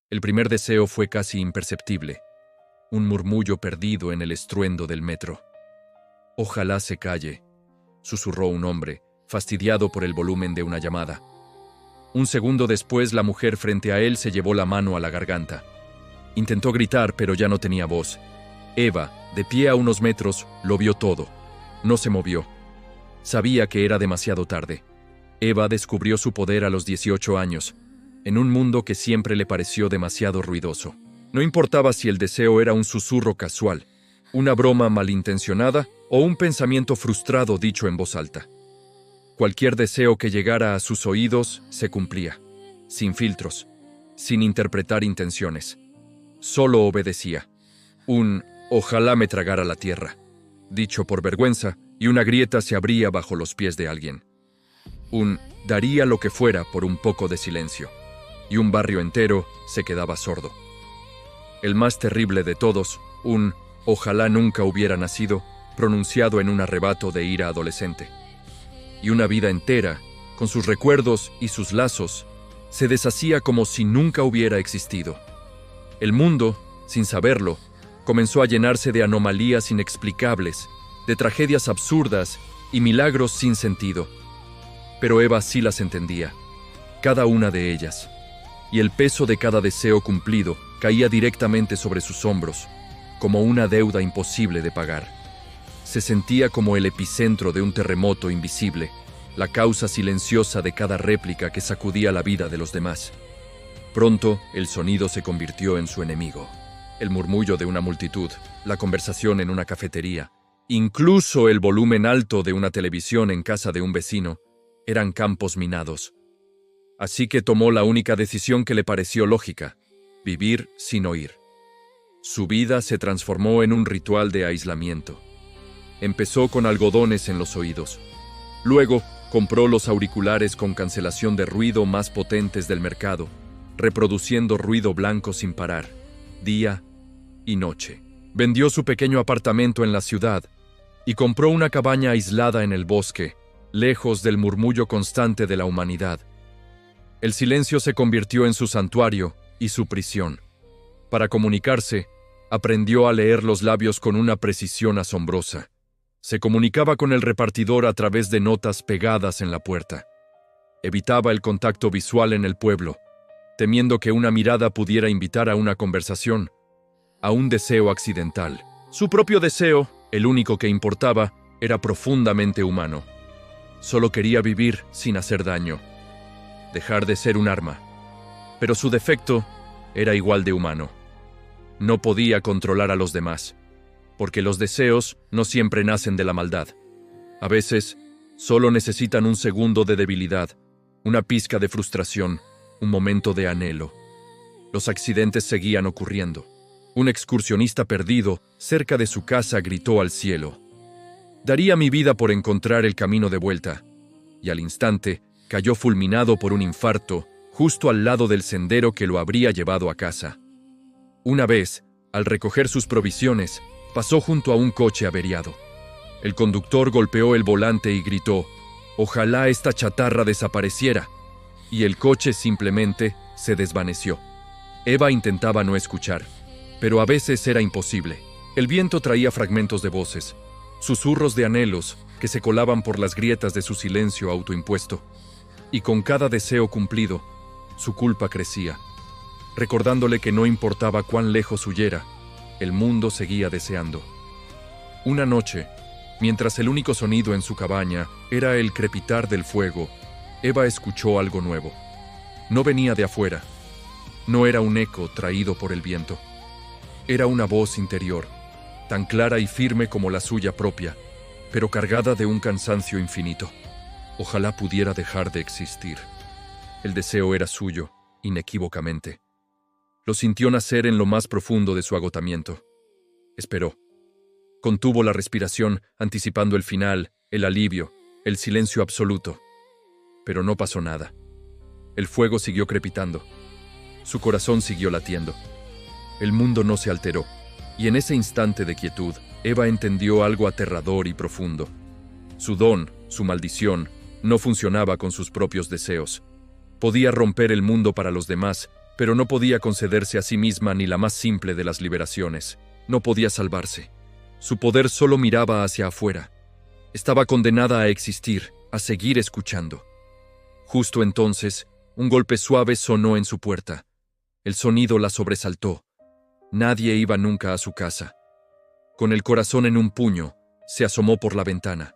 El primer deseo fue casi imperceptible, un murmullo perdido en el estruendo del metro. «Ojalá se calle», susurró un hombre, fastidiado por el volumen de una llamada. Un segundo después, la mujer frente a él se llevó la mano a la garganta. Intentó gritar, pero ya no tenía voz. Eva, de pie a unos metros, lo vio todo. No se movió. Sabía que era demasiado tarde. Eva descubrió su poder a los 18 años, en un mundo que siempre le pareció demasiado ruidoso. No importaba si el deseo era un susurro casual, una broma malintencionada o un pensamiento frustrado dicho en voz alta. Cualquier deseo que llegara a sus oídos se cumplía, sin filtros, sin interpretar intenciones. Solo obedecía. Un «ojalá me tragara la tierra», dicho por vergüenza, y una grieta se abría bajo los pies de alguien. Un «daría lo que fuera por un poco de silencio», y un barrio entero se quedaba sordo. El más terrible de todos, un «ojalá nunca hubiera nacido», pronunciado en un arrebato de ira adolescente. Y una vida entera, con sus recuerdos y sus lazos, se deshacía como si nunca hubiera existido. El mundo, sin saberlo, comenzó a llenarse de anomalías inexplicables, de tragedias absurdas y milagros sin sentido. Pero Eva sí las entendía, cada una de ellas, y el peso de cada deseo cumplido caía directamente sobre sus hombros, como una deuda imposible de pagar. Se sentía como el epicentro de un terremoto invisible, la causa silenciosa de cada réplica que sacudía la vida de los demás. Pronto, el sonido se convirtió en su enemigo. El murmullo de una multitud, la conversación en una cafetería, incluso el volumen alto de una televisión en casa de un vecino, eran campos minados. Así que tomó la única decisión que le pareció lógica: vivir sin oír. Su vida se transformó en un ritual de aislamiento. Empezó con algodones en los oídos. Luego, compró los auriculares con cancelación de ruido más potentes del mercado, reproduciendo ruido blanco sin parar, día y noche. Vendió su pequeño apartamento en la ciudad y compró una cabaña aislada en el bosque, lejos del murmullo constante de la humanidad. El silencio se convirtió en su santuario y su prisión. Para comunicarse, aprendió a leer los labios con una precisión asombrosa. Se comunicaba con el repartidor a través de notas pegadas en la puerta. Evitaba el contacto visual en el pueblo, temiendo que una mirada pudiera invitar a una conversación, a un deseo accidental. Su propio deseo, el único que importaba, era profundamente humano. Solo quería vivir sin hacer daño, dejar de ser un arma. Pero su defecto era igual de humano. No podía controlar a los demás, porque los deseos no siempre nacen de la maldad. A veces, solo necesitan un segundo de debilidad, una pizca de frustración, un momento de anhelo. Los accidentes seguían ocurriendo. Un excursionista perdido, cerca de su casa, gritó al cielo: «Daría mi vida por encontrar el camino de vuelta», y al instante cayó fulminado por un infarto, justo al lado del sendero que lo habría llevado a casa. Una vez, al recoger sus provisiones, pasó junto a un coche averiado. El conductor golpeó el volante y gritó: «Ojalá esta chatarra desapareciera», y el coche simplemente se desvaneció. Eva intentaba no escuchar, pero a veces era imposible. El viento traía fragmentos de voces, susurros de anhelos que se colaban por las grietas de su silencio autoimpuesto. Y con cada deseo cumplido, su culpa crecía, recordándole que no importaba cuán lejos huyera, el mundo seguía deseando. Una noche, mientras el único sonido en su cabaña era el crepitar del fuego, Eva escuchó algo nuevo. No venía de afuera. No era un eco traído por el viento. Era una voz interior, tan clara y firme como la suya propia, pero cargada de un cansancio infinito. Ojalá pudiera dejar de existir. El deseo era suyo, inequívocamente. Lo sintió nacer en lo más profundo de su agotamiento. Esperó. Contuvo la respiración, anticipando el final, el alivio, el silencio absoluto. Pero no pasó nada. El fuego siguió crepitando. Su corazón siguió latiendo. El mundo no se alteró, y en ese instante de quietud, Eva entendió algo aterrador y profundo. Su don, su maldición, no funcionaba con sus propios deseos. Podía romper el mundo para los demás, pero no podía concederse a sí misma ni la más simple de las liberaciones. No podía salvarse. Su poder solo miraba hacia afuera. Estaba condenada a existir, a seguir escuchando. Justo entonces, un golpe suave sonó en su puerta. El sonido la sobresaltó. Nadie iba nunca a su casa. Con el corazón en un puño, se asomó por la ventana.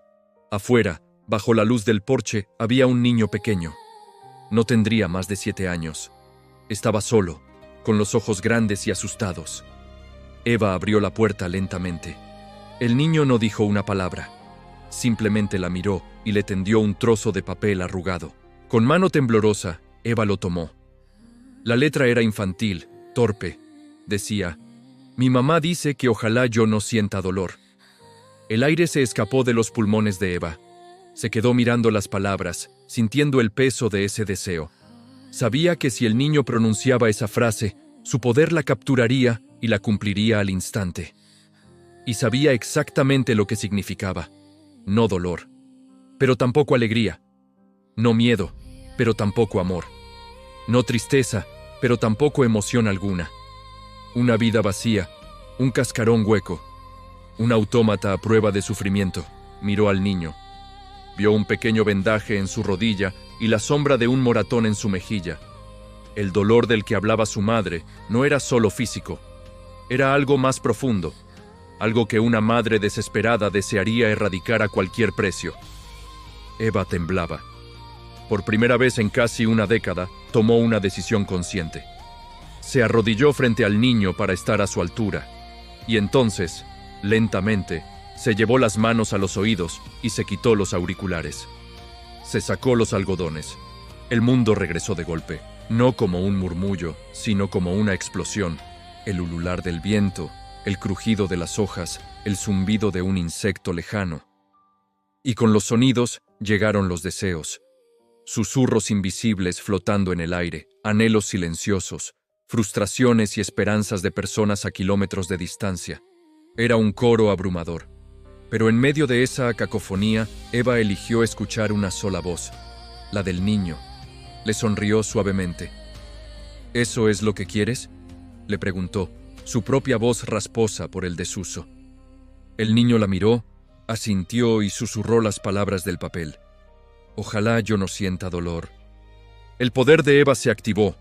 Afuera, bajo la luz del porche, había un niño pequeño. No tendría más de 7 años. Estaba solo, con los ojos grandes y asustados. Eva abrió la puerta lentamente. El niño no dijo una palabra. Simplemente la miró y le tendió un trozo de papel arrugado. Con mano temblorosa, Eva lo tomó. La letra era infantil, torpe. Decía: «Mi mamá dice que ojalá yo no sienta dolor». El aire se escapó de los pulmones de Eva. Se quedó mirando las palabras, sintiendo el peso de ese deseo. Sabía que si el niño pronunciaba esa frase, su poder la capturaría y la cumpliría al instante. Y sabía exactamente lo que significaba. No dolor, pero tampoco alegría. No miedo, pero tampoco amor. No tristeza, pero tampoco emoción alguna. Una vida vacía, un cascarón hueco. Un autómata a prueba de sufrimiento. Miró al niño. Vio un pequeño vendaje en su rodilla y la sombra de un moratón en su mejilla. El dolor del que hablaba su madre no era solo físico. Era algo más profundo. Algo que una madre desesperada desearía erradicar a cualquier precio. Eva temblaba. Por primera vez en casi una década, tomó una decisión consciente. Se arrodilló frente al niño para estar a su altura. Y entonces, lentamente, se llevó las manos a los oídos y se quitó los auriculares. Se sacó los algodones. El mundo regresó de golpe, no como un murmullo, sino como una explosión. El ulular del viento, el crujido de las hojas, el zumbido de un insecto lejano. Y con los sonidos llegaron los deseos. Susurros invisibles flotando en el aire, anhelos silenciosos, frustraciones y esperanzas de personas a kilómetros de distancia. Era un coro abrumador. Pero en medio de esa cacofonía, Eva eligió escuchar una sola voz, la del niño. Le sonrió suavemente. «¿Eso es lo que quieres?», le preguntó, su propia voz rasposa por el desuso. El niño la miró, asintió y susurró las palabras del papel. «Ojalá yo no sienta dolor». El poder de Eva se activó,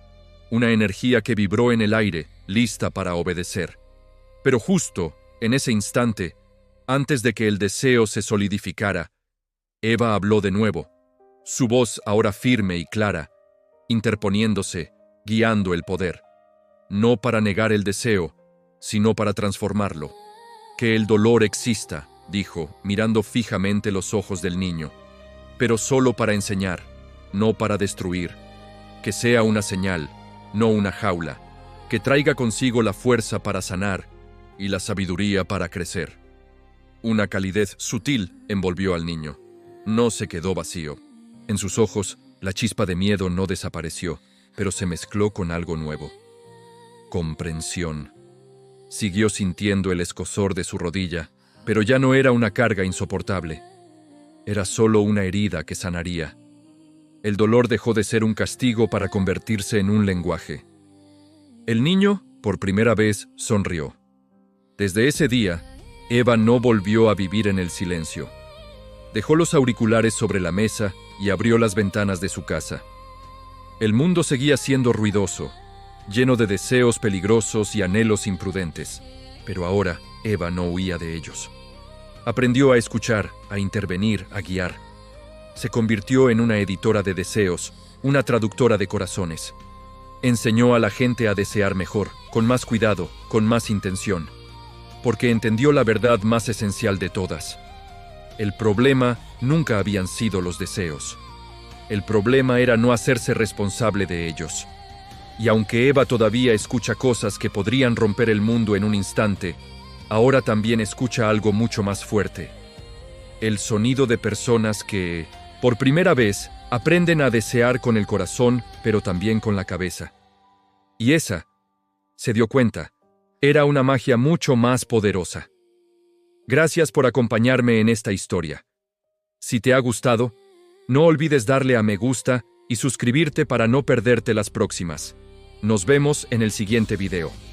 una energía que vibró en el aire, lista para obedecer. Pero justo en ese instante, antes de que el deseo se solidificara, Eva habló de nuevo, su voz ahora firme y clara, interponiéndose, guiando el poder. No para negar el deseo, sino para transformarlo. «Que el dolor exista», dijo, mirando fijamente los ojos del niño, «pero solo para enseñar, no para destruir. Que sea una señal, no una jaula, que traiga consigo la fuerza para sanar y la sabiduría para crecer». Una calidez sutil envolvió al niño. No se quedó vacío. En sus ojos, la chispa de miedo no desapareció, pero se mezcló con algo nuevo. Comprensión. Siguió sintiendo el escozor de su rodilla, pero ya no era una carga insoportable. Era solo una herida que sanaría. El dolor dejó de ser un castigo para convertirse en un lenguaje. El niño, por primera vez, sonrió. Desde ese día, Eva no volvió a vivir en el silencio. Dejó los auriculares sobre la mesa y abrió las ventanas de su casa. El mundo seguía siendo ruidoso, lleno de deseos peligrosos y anhelos imprudentes, pero ahora Eva no huía de ellos. Aprendió a escuchar, a intervenir, a guiar. Se convirtió en una editora de deseos, una traductora de corazones. Enseñó a la gente a desear mejor, con más cuidado, con más intención, porque entendió la verdad más esencial de todas. El problema nunca habían sido los deseos. El problema era no hacerse responsable de ellos. Y aunque Eva todavía escucha cosas que podrían romper el mundo en un instante, ahora también escucha algo mucho más fuerte. El sonido de personas que, por primera vez, aprenden a desear con el corazón, pero también con la cabeza. Y esa, se dio cuenta, era una magia mucho más poderosa. Gracias por acompañarme en esta historia. Si te ha gustado, no olvides darle a me gusta y suscribirte para no perderte las próximas. Nos vemos en el siguiente video.